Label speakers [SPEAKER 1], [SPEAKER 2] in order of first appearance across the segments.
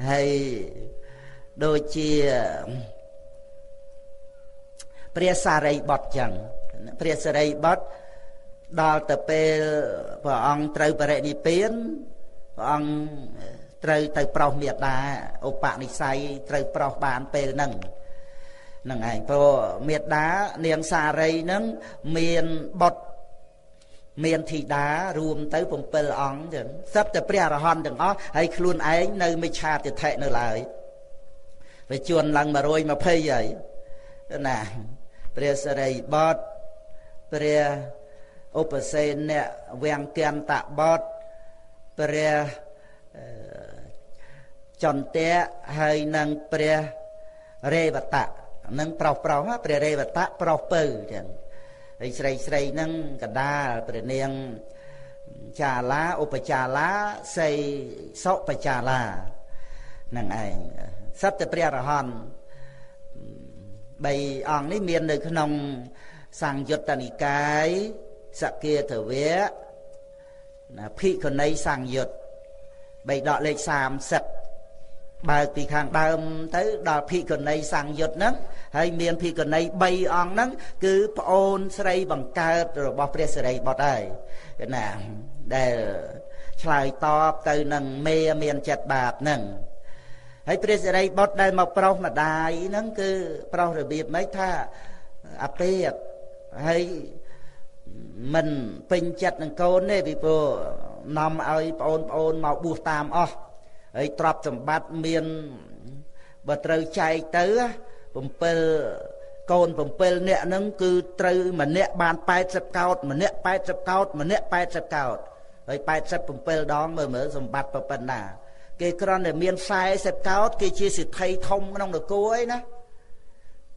[SPEAKER 1] ហើយដូចជាព្រះសារីបុត្រចឹងព្រះសារីបុត្រដល់ទៅពេលព្រះអង្គត្រូវបរិនិព្វានព្រះអង្គត្រូវទៅប្រោសមេដាឧបនិស្ស័យត្រូវប្រោសបានពេលហ្នឹងឯងព្រោះមេដានាងសារីហ្នឹងមានបុត្រមានធីតារួមទៅ7អង្គចឹងសិតតែព្រះអរហន្តទាំងអស់ហើយខ្លួនឯងនៅមិច្ឆាទិដ្ឋិនៅឡើយវាជួនឡើង120ហើយណាព្រះសារីបុត្រព្រះឧបសេនៈវាំងកន្តបុត្រព្រះចន្ទៈហើយនឹងព្រះរេវតៈនឹងប្រុសព្រះរេវតៈប្រុសពៅចឹងហើយស្រីហ្នឹងកដាលព្រះនាងចាឡាឧបចាឡាសីសុបចាឡានឹងឯងសិតតែព្រះអរហន្ត3អង្គនេះមាននៅក្នុងសង្យុត្តនិកាយសគាធវៈណាភិក្ខុនីសង្យុត្ត3ដកលេខ30បើកពីខាងដើមទៅដល់ភិក្ខុនីសង្យុត្តហ្នឹងហើយមានភិក្ខុនី3អង្គហ្នឹងគឺប្អូនស្រីបង្កើតរបស់ព្រះសិរីបុត្រហើយណាដែលឆ្លើយតបទៅនឹងមេមានចិត្តបាបហ្នឹងហើយព្រះសិរីបុត្រដែលមកប្រុសម្ដាយហ្នឹងគឺប្រុសរបៀបម៉េចថាអាពេកហើយមិនពេញចិត្តនឹងកូនទេពីព្រោះនាំឲ្យប្អូនមកបួសតាមអស់ហើយទ្រព្យសម្បត្តិមានបើត្រូវចែកទៅ7កូន7នាក់ហ្នឹងគឺត្រូវម្នាក់បាន80កោតម្នាក់80កោតម្នាក់80កោតហើយ87ដងមើលសម្បត្តិប៉ុណ្ណាគេគ្រាន់តែមាន40កោតគេជាសិទ្ធិធំក្នុងនគរអីណា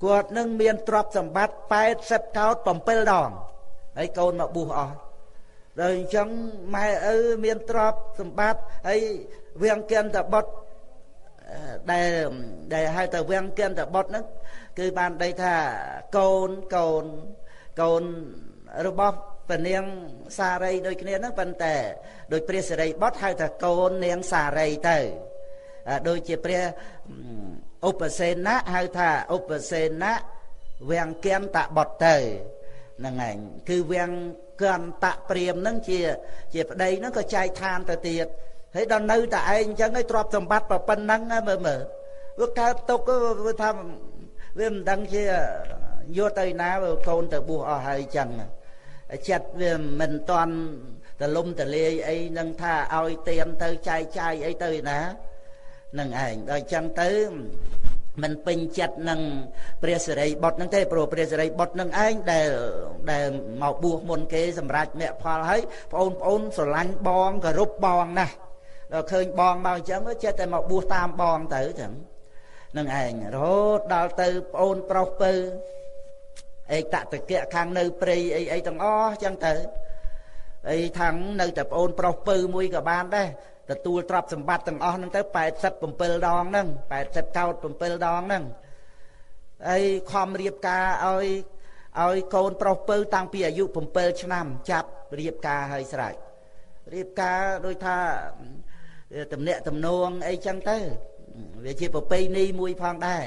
[SPEAKER 1] គាត់នឹងមានទ្រព្យសម្បត្តិ80កោត7ដងហើយកូនមកបួសអស់ដល់អញ្ចឹងម៉ែឪមានទ្រព្យសម្បត្តិហើយវាំងកន្តបុត្រដែលហៅថាវាំងកន្តបុត្រហ្នឹងគឺបានដីថាកូនរបស់ព្រះនាងសារីដូចគ្នាហ្នឹងប៉ុន្តែដោយព្រះសិរីបុត្រហៅថាកូននាងសារីទៅដូចជាព្រះឧបសេនៈហៅថាឧបសេនៈវាំងកន្តបុត្រទៅហ្នឹងឯងគឺវាំងកន្តព្រាមហ្នឹងជាប្តីហ្នឹងក៏ចែកឋានទៅទៀតហើយដល់នៅតែឯងអញ្ចឹងឯងទ្រព្យសម្បត្តិប៉ុណ្ណឹងមើលវាកើតទុកវាថាវាមិនដឹងជាយកទៅណាកូនទៅបួសអស់ហើយអញ្ចឹងចិត្តវាមិនតាន់ទលំទលាយអីនឹងថាឲ្យទៀមទៅចែកចាយអីទៅណានឹងឯងដល់អញ្ចឹងទៅមិនពេញចិត្តនឹងព្រះសិរីបុត្រនឹងទេព្រោះព្រះសិរីបុត្រនឹងឯងដែលមកបួសមុនគេសម្រាប់មគ្គផលហើយបងប្អូនស្រឡាញ់បងគោរពបងណាស់ដល់ឃើញបងមកអញ្ចឹងចេះតែមកបួសតាមបងទៅចឹងនឹងឯងរហូតដល់ទៅប្អូនប្រុសពៅឯកតកៈខាងនៅព្រៃអីទាំងអស់ចឹងទៅអីខាងនៅតែប្អូនប្រុសពៅមួយក៏បានដែរទទួលទ្រព្យសម្បត្តិទាំងអស់ហ្នឹងទៅ87ដងហ្នឹង80កោត7ដងហ្នឹងហើយខំរៀបការឲ្យកូនប្រុសពៅតាំងពីអាយុ7ឆ្នាំចាប់រៀបការឲ្យស្រេចរៀបការដូចថាតំណាក់តំណងអីចឹងទៅវាជាប្រពៃណីមួយផងដែរ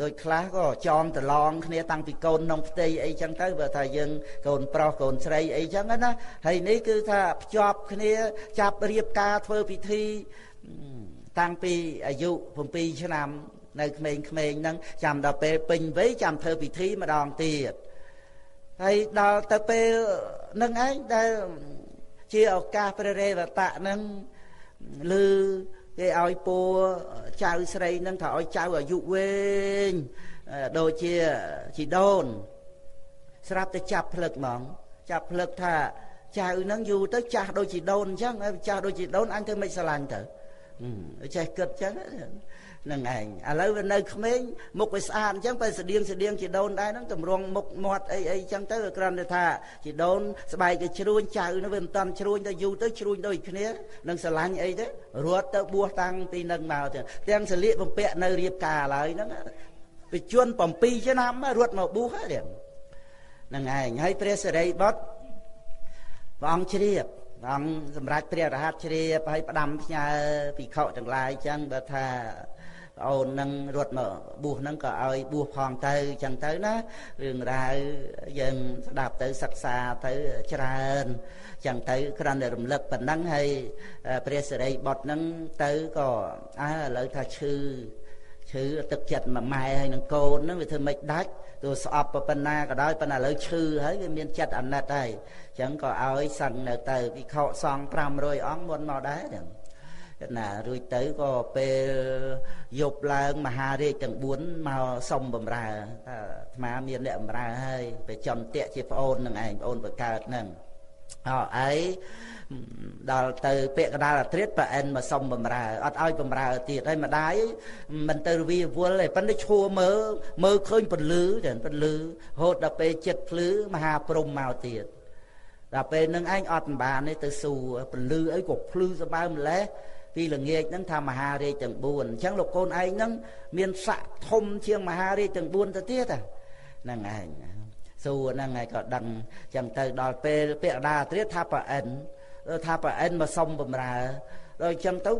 [SPEAKER 1] ដូចខ្លះក៏ចងតឡងគ្នាតាំងពីកូនក្នុងផ្ទៃអីចឹងទៅបើថាយើងកូនប្រុសកូនស្រីអីចឹងណាហើយនេះគឺថាភ្ជាប់គ្នាចាប់រៀបការធ្វើពិធីតាំងពីអាយុ7ឆ្នាំនៅក្មេងៗហ្នឹងចាំដល់ពេលពេញវ័យចាំធ្វើពិធីម្ដងទៀតហើយដល់ទៅពេលហ្នឹងឯងដែលជាឱកាសព្រះរេវតៈហ្នឹងឮគេឲ្យពួរចៅស្រីហ្នឹងថាឲ្យចៅអាយុវែងដូចជាជីដូនស្រាប់តែចាប់ផ្លឹកហ្មងចាប់ផ្លឹកថាចៅហ្នឹងយូរទៅចាស់ដូចជីដូនអញ្ចឹងចាស់ដូចជីដូនអញធ្វើមិនស្រឡាញ់ទៅចេះគិតអញ្ចឹងនឹងឯងឥឡូវវានៅក្មេងមុខវាស្អាតអញ្ចឹងបើស្តៀងជីដូនដែរហ្នឹងតម្រង់មុខមាត់អីអញ្ចឹងទៅគ្រាន់តែថាជីដូនស្បែកវាជ្រួញចៅនោះវាមិនតាន់ជ្រួញទៅយូរទៅជ្រួញដូចគ្នានឹងស្រឡាញ់អីទេរត់ទៅបួសតាំងពីនឹងមកទាំងសលៀកបំពាក់នៅរៀបការឡើយហ្នឹងវិជន7ឆ្នាំរត់មកបួសហ្នឹងឯងហើយព្រះសិរីបុត្រព្រះអង្គជ្រាប អង្គសម្រាប់ព្រះរហ័តជ្រាបឲ្យផ្ដាំផ្ញើភិក្ខុទាំងឡាយចឹងបើថាប្អូននឹងរត់មកបួសហ្នឹងក៏ឲ្យបួសផងទៅចឹងទៅណារឿងរ៉ាវយើងស្ដាប់ទៅសិក្សាទៅច្រើនចឹងទៅគ្រាន់តែរំលឹកប៉ុណ្ណឹងហើយព្រះសិរីបុត្រហ្នឹងទៅក៏ឥឡូវថាឈឺទឹកចិត្តមួយម៉ែហើយនឹងកូនហ្នឹងវាធ្វើមិនដាច់ទោះស្អប់ប៉ុណ្ណាក៏ដោយប៉ុន្តែឥឡូវឈឺហើយវាមានចិត្តអាណិតហើយចឹងក៏ឲ្យសឹងនៅទៅភិក្ខុសង្ឃ500អង្គមុនមកដែរចឹងណារួចទៅក៏ពេលយប់ឡើងមហារាជទាំង4មកសុំបំរើថាអាត្មាមានអ្នកបំរើហើយទៅចំតាក់ជាប្អូននឹងឯងប្អូនបកើតហ្នឹងអីដល់ទៅពាក្យកដាលអាត្រិតប្រអិនមកសុំបំរើអត់ឲ្យបំរើទៀតហើយម្ដាយមិនទៅរវីវល់ទេប៉ុន្តែឈួរមើលឃើញពលឺចឹងពលឺរហូតដល់ពេលចិត្តភ្លឺមហាព្រំមកទៀតដល់ពេលនឹងឯងអត់បានទេទៅសួរពលឺអីក៏ភ្លឺសបើម្លេះពីល្ងាចហ្នឹងថាមហារាជទាំង4អញ្ចឹងលោកកូនឯងហ្នឹងមានស័ក្តិធំជាងមហារាជទាំង4ទៅទៀតហ្នឹងឯងសួរហ្នឹងឯងក៏ដឹងអញ្ចឹងទៅដល់ពេលពាក្យដាត្រៀតថាប្រអិនមកសុំបំរើដល់អញ្ចឹងទៅ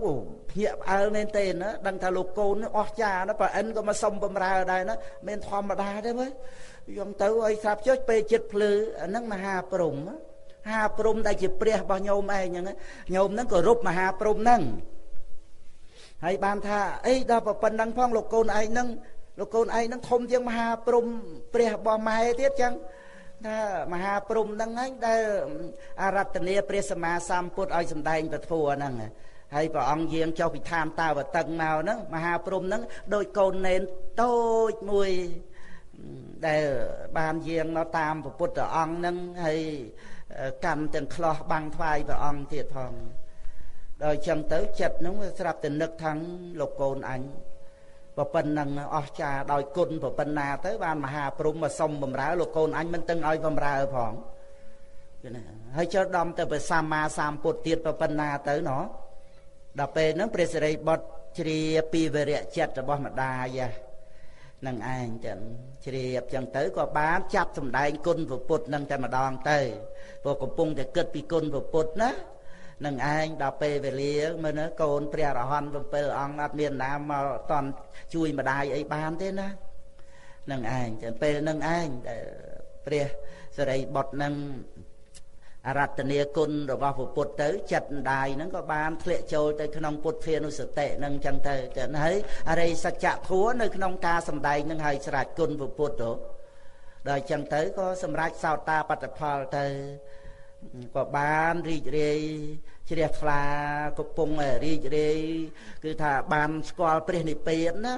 [SPEAKER 1] ភ្ញាក់ផ្អើលមែនទេណាដឹងថាលោកកូនអស់ចាណាប្រអិនក៏មកសុំបំរើដែរណាមិនធម្មតាទេមើលយកទៅឲ្យស្រាប់ចុះពេលចិត្តភ្លឺអាហ្នឹងមហាព្រំដែលជាព្រះរបស់ញោមឯងហ្នឹងញោមហ្នឹងក៏រົບមហាព្រំហ្នឹងហើយបានថាអីដល់ប៉ុណ្ណឹងផងលោកកូនឯងហ្នឹងធំជាងមហាព្រំព្រះរបស់ម៉ែទៀតចឹងថាមហាព្រំហ្នឹងឯងដែលអារតនាព្រះសម្មាសម្ពុទ្ធឲ្យសម្ដែងពធហ្នឹងហើយព្រះអង្គយាងចុះពីឋានតាវតឹងមកហ្នឹងមហាព្រំហ្នឹងដោយកូននេនតូចមួយដែលបានយាងមកតាមព្រះពុទ្ធអង្គហ្នឹងហើយកម្មទាំងខ្លោះបាំងថ្វាយព្រះអង្គទៀតផងដល់ចឹងទៅចិត្តហ្នឹងវាស្រាប់តែនឹកថាលោកកូនអញប៉ុណ្ណឹងអស្ចារ្យដោយគុណប៉ុណ្ណាទៅបានមហាព្រំមកសុំបំរើលោកកូនអញមិនទាំងឲ្យបំរើផងហើយចូលដំទៅព្រះសម្មាសម្ពុទ្ធទៀតប៉ុណ្ណាទៅណោះដល់ពេលហ្នឹងព្រះសិរីបុត្រជ្រាបពីវិរៈចិត្តរបស់ម្ដាយនឹងឯងចឹងជ្រាបចឹងទៅក៏បានចាប់សម្ដែងគុណព្រះពុទ្ធនឹងតែម្ដងទៅព្រោះកំពុងតែគិតពីគុណព្រះពុទ្ធណានឹងឯងដល់ពេលវេលាមើលណាកូនព្រះអរហន្ត7អង្គអត់មានណាមកតន់ជួយម្ដាយអីបានទេណានឹងឯងចឹងពេលនឹងឯងដែលព្រះសិរីបុត្រនឹងអរតនីគុណរបស់ព្រះពុទ្ធទៅចិត្តម្ដាយហ្នឹងក៏បានធ្លាក់ចូលទៅក្នុងពុទ្ធានុសតិហ្នឹងចឹងទៅចឹងហើយអរិយសច្ចធម៌នៅក្នុងការសម្ដែងហ្នឹងហើយស្រេចគុណព្រះពុទ្ធដល់ចឹងទៅក៏សម្រេចសោតាបត្តផលទៅក៏បានរីករាយជ្រះថ្លាកំពុងរីករាយគឺថាបានស្គាល់ព្រះនិព្វានណា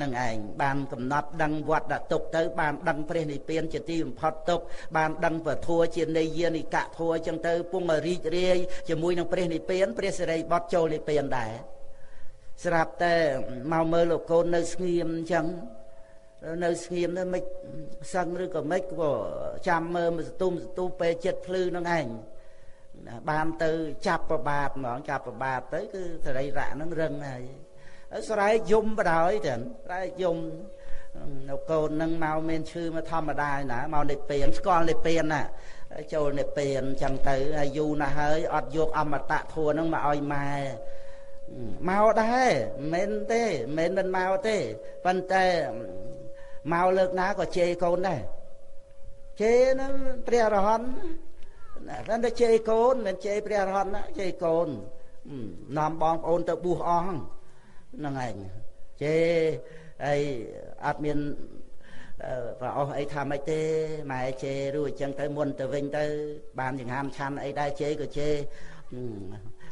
[SPEAKER 1] នឹងឯងបានកំណត់ដឹងវត្តទុកទៅបានដឹងព្រះនិព្វានជាទីបំផុតទុកបានដឹងពធัวជានយានិកៈធัวអញ្ចឹងទៅពងរីករាយជាមួយនឹងព្រះនិព្វានព្រះសិរីបុត្រចូលនិព្វានដែរស្រាប់តែមកមើលលោកកូននៅស្ងៀមអញ្ចឹងនៅស្ងៀមទៅមិនសឹងឬក៏មិនក៏ចាំមើលសតុំពេលចិត្តភ្លឺនឹងឯងបានទៅចាប់ប្របាទហ្មងចាប់ប្របាទទៅគឺសរីរៈនឹងរឹងហើយស្រែកយំបដ ாய் ចឹងស្រែកយំនៅកូននឹងមកមានឈឺមកធម្មតាណាមកនិព្វានស្គាល់និព្វានណាចូលនិព្វានចឹងទៅហើយយូរណាស់ហើយអត់យកអមតៈធัวនឹងមកឲ្យម៉ែមកដែរមិនទេមិនមកទេប៉ុន្តែមកលើកណាក៏ជេរកូនដែរជេរហ្នឹងព្រះអរហន្តតែជេរកូនមិនជេរព្រះអរហន្តណាជេរកូននាំបងប្អូនទៅបួសអស់ហ្នឹងឯងជេរអីអត់មានប្រអស់អីថាម៉េចទេម៉ែជេររួចអញ្ចឹងទៅមុនទៅវិញទៅបានចង្ហាន់ឆាន់អីដែរជេរក៏ជេរ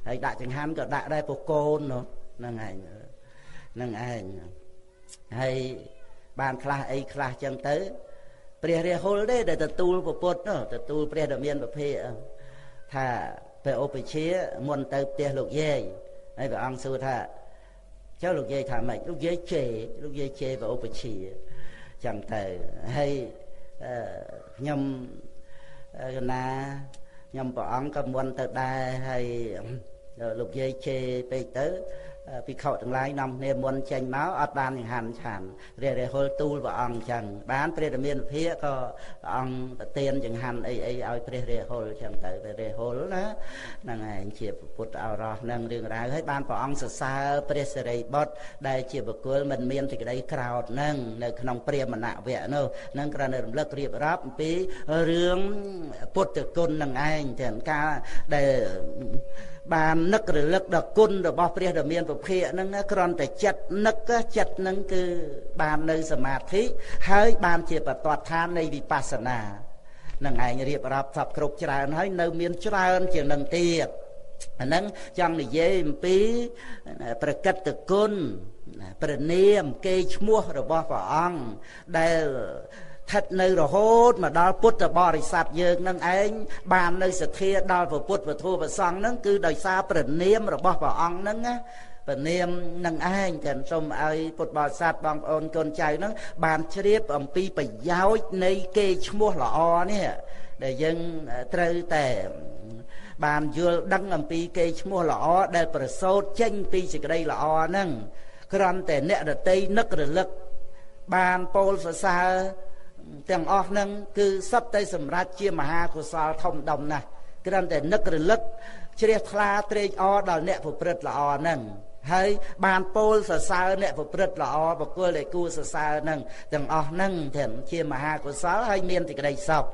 [SPEAKER 1] ហើយដាក់ចង្ហាន់ក៏ដាក់ដែរពួកកូនហ្នឹងឯងហើយបានខ្លះអីខ្លះចឹងទៅព្រះរាហុលទេដែលទទួលពុទ្ធទទួលព្រះដ៏មានពភៈថាព្រះឧបជាមុនទៅផ្ទះលោកយាយហើយព្រះអង្គសួរថាចុះលោកយាយថាម៉េចលោកយាយជេរព្រះឧបជាចឹងទៅហើយខ្ញុំកណាខ្ញុំព្រះអង្គក៏មុនទៅដែរហើយលោកយាយជេរពេកទៅ ភិក្ខុទាំងឡាយនាំគ្នាមុនចេញមកអត់បានចង្ហាន់ឆានរហុលទូលព្រះអង្គចឹងបានព្រះរាមាភិក្ខក៏ព្រះអង្គប្រទានចង្ហាន់អីឲ្យព្រះរាហុលចឹងទៅព្រះរាហុលណាហ្នឹងឯងជាពុទ្ធឱរសនឹងរឿងរ៉ាវហើយបានព្រះអង្គសរសើរព្រះសិរីបុត្រដែលជាបុគ្គលមិនមានសេចក្តីក្រោធនឹងនៅក្នុងព្រាហ្មណវគ្គនោះនឹងគ្រាន់តែរំលឹករៀបរាប់អំពីរឿងពុទ្ធគុណនឹងឯងទាំងការដែលបាននឹករលឹកដល់គុណរបស់ព្រះដ៏មានពភៈហ្នឹងគ្រាន់តែចិត្តនឹកចិត្តហ្នឹងគឺបាននៅសមាធិហើយបានជាបទដ្ឋាននៃវិបស្សនានឹងឯងរៀបរាប់សពគ្រប់ច្រើនហើយនៅមានច្រើនជាងនឹងទៀតអាហ្នឹងចង់និយាយអំពីប្រកិត្តគុណព្រះនាមកេរ្តិ៍ឈ្មោះរបស់ព្រះអង្គដែលស្ថិតនៅរហូតមកដល់ពុទ្ធបរិស័ទយើងនឹងឯងបាននៅសទ្ធាដល់ព្រះពុទ្ធពធព្រះសង្ឃនឹងគឺដោយសារព្រះនាមរបស់ព្រះអង្គនឹងណាព្រះនាមនឹងឯងចឹងសូមឲ្យពុទ្ធបរិស័ទបងប្អូនកូនចៅនឹងបានជ្រាបអំពីប្រយោជន៍នៃកេរ្តិ៍ឈ្មោះល្អនេះដែលយើងត្រូវតែបានយល់ដឹងអំពីកេរ្តិ៍ឈ្មោះល្អដែលប្រសូតចេញពីសេចក្តីល្អហ្នឹងគ្រាន់តែអ្នកដតីនឹករលឹកបានពោលសរសើរទាំងអស់ហ្នឹងគឺសុទ្ធតែសម្រេចជាមហាកុសលធំដុំណាស់គ្រាន់តែនឹករលឹកជ្រះថ្លាត្រេកអរដល់អ្នកប្រព្រឹត្តល្អហ្នឹងហើយបានពោលសរសើរអ្នកប្រព្រឹត្តល្អបុគ្គលដែលគួរសរសើរហ្នឹងទាំងអស់ហ្នឹងទាំងជាមហាកុសលហើយមានសេចក្តីសុខ